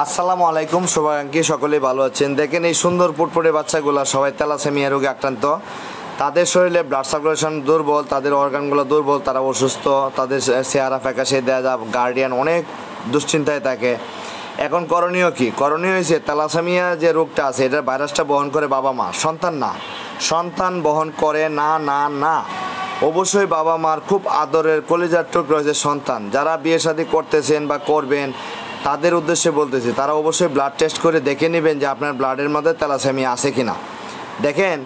আসসালামু আলাইকুম শুভাকাঙ্ক্ষী সকলেই ভালো আছেন। দেখেন এই সুন্দর ফুটফুটে বাচ্চাগুলো সবাই থ্যালাসেমিয়া রোগে আক্রান্ত। তাদের শরীরে ব্লাড সার্কুলেশন দুর্বল, তাদের অর্গানগুলো দুর্বল, তারা অসুস্থ, তাদের চেহারা ফ্যাকাশে দেওয়া যায়, গার্ডিয়ান অনেক দুশ্চিন্তায় থাকে। এখন করণীয় কি? করণীয় হয়েছে থ্যালাসেমিয়া যে রোগটা আছে এটার ভাইরাসটা বহন করে বাবা মা, সন্তান না। সন্তান বহন করে না না না অবশ্যই বাবা মার খুব আদরের কলিজার টুকরো হয়েছে সন্তান। যারা বিয়ে শাদী করতেছেন বা করবেন তাদের উদ্দেশ্যে বলতেছি, তারা অবশ্যই ব্লাড টেস্ট করে দেখে নেবেন যে আপনার ব্লাডের মধ্যে থ্যালাসেমিয়া আছে কিনা। দেখেন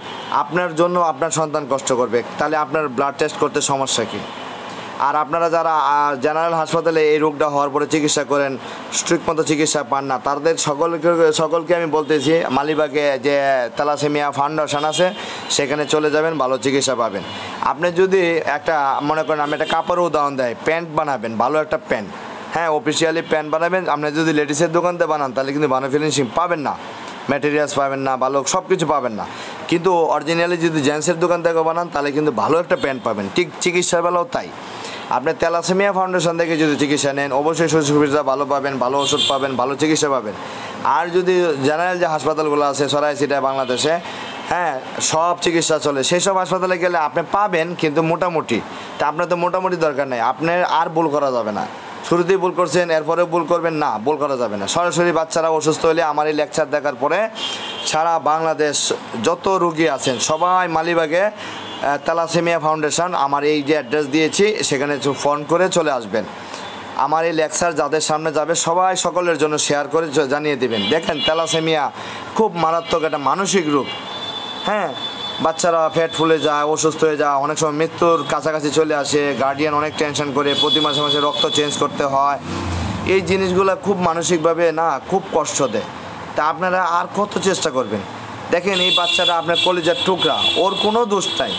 আপনার জন্য আপনার সন্তান কষ্ট করবে, তাহলে আপনার ব্লাড টেস্ট করতে সমস্যা কী? আর আপনারা যারা জেনারেল হাসপাতালে এই রোগটা হওয়ার পরে চিকিৎসা করেন, ঠিক মতো চিকিৎসা পান না, তাদের সকলকে আমি বলতেছি মালিবাগে যে থ্যালাসেমিয়া ফাউন্ডেশন আছে সেখানে চলে যাবেন, ভালো চিকিৎসা পাবেন। আপনি যদি একটা মনে করেন, আমি একটা কাপড়ের উদাহরণ দেয়, প্যান্ট বানাবেন, ভালো একটা প্যান্ট, হ্যাঁ অফিসিয়ালি প্যান্ট বানাবেন। আপনি যদি লেডিসের দোকানতে বানান তাহলে কিন্তু ভালো ফিনিশিং পাবেন না, ম্যাটেরিয়ালস পাবেন না, ভালো সব কিছু পাবেন না। কিন্তু অরিজিনালি যদি জেন্টসের দোকান থেকে বানান তাহলে কিন্তু ভালো একটা প্যান্ট পাবেন। ঠিক চিকিৎসার বেলাও তাই। আপনি থ্যালাসেমিয়া ফাউন্ডেশন থেকে যদি চিকিৎসা নেন অবশ্যই সুযোগ সুবিধা ভালো পাবেন, ভালো ওষুধ পাবেন, ভালো চিকিৎসা পাবেন। আর যদি জেনারেল যে হাসপাতালগুলো আছে সরাইছিটায় বাংলাদেশে, হ্যাঁ সব চিকিৎসা চলে, সেই সব হাসপাতালে গেলে আপনি পাবেন কিন্তু মোটামুটি। তা আপনার তো মোটামুটি দরকার নেই, আপনার আর ভুল করা যাবে না। শুরুতেই ভুল করছেন এরপরেও ভুল করবেন না, ভুল করা যাবে না। সরাসরি বাচ্চারা অসুস্থ হলে আমার এই লেকচার দেখার পরে সারা বাংলাদেশ যত রুগী আছেন সবাই মালিবাগে থ্যালাসেমিয়া ফাউন্ডেশন, আমার এই যে অ্যাড্রেস দিয়েছি সেখানে ফোন করে চলে আসবেন। আমার এই লেকচার যাদের সামনে যাবে সবাই সকলের জন্য শেয়ার করে জানিয়ে দেবেন। দেখেন থ্যালাসেমিয়া খুব মারাত্মক একটা মানসিক রোগ। হ্যাঁ বাচ্চারা পেট ফুলে যায়, অসুস্থ হয়ে যায়, অনেক সময় মৃত্যুর কাছাকাছি চলে আসে, গার্ডিয়ান অনেক টেনশন করে, প্রতি মাসে মাসে রক্ত চেঞ্জ করতে হয়। এই জিনিসগুলো খুব মানসিকভাবে না খুব কষ্ট দেয়। তা আপনারা আর কত চেষ্টা করবেন? দেখেন এই বাচ্চাটা আপনার কলিজার টুকরা, ওর কোনো দোষ নাই,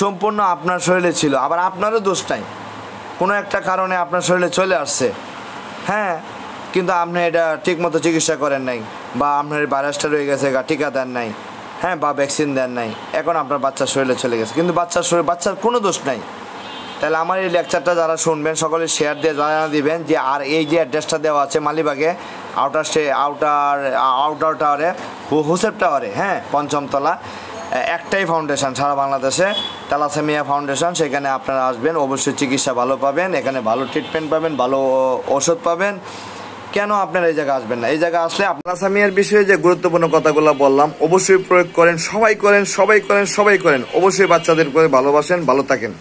সম্পূর্ণ আপনার শরীরে ছিল, আবার আপনারও দোষ নাই, কোনো একটা কারণে আপনার শরীরে চলে আসছে। হ্যাঁ কিন্তু আপনি এটা ঠিকমতো চিকিৎসা করেন নাই, বা আপনার ভাইরাসটা রয়ে গেছে, টিকা দেন নাই, হ্যাঁ বা ভ্যাকসিন দেন নাই, এখন আপনার বাচ্চার শরীরে চলে গেছে, কিন্তু বাচ্চার কোনো দোষ নাই। তাহলে আমার এই লেকচারটা যারা শুনবেন সকলে শেয়ার দিয়ে জানা দিবেন যে, আর এই যে অ্যাড্রেসটা দেওয়া আছে মালিবাগে আউটার টাওয়ারে, হুসেপ টাওয়ারে, হ্যাঁ ৫ম তলা, একটাই ফাউন্ডেশন সারা বাংলাদেশে, থ্যালাসেমিয়া ফাউন্ডেশন। সেখানে আপনারা আসবেন, অবশ্যই চিকিৎসা ভালো পাবেন, এখানে ভালো ট্রিটমেন্ট পাবেন, ভালো ওষুধ পাবেন। কেন আপনারা এই জায়গায় আসবেন না? এই জায়গায় আসলে থ্যালাসেমিয়ার বিষয়ে যে গুরুত্বপূর্ণ কথাগুলো বললাম অবশ্যই প্রয়োগ করেন, সবাই করেন, সবাই করেন, সবাই করেন। অবশ্যই বাচ্চাদের করে ভালোবাসেন, ভালো থাকেন।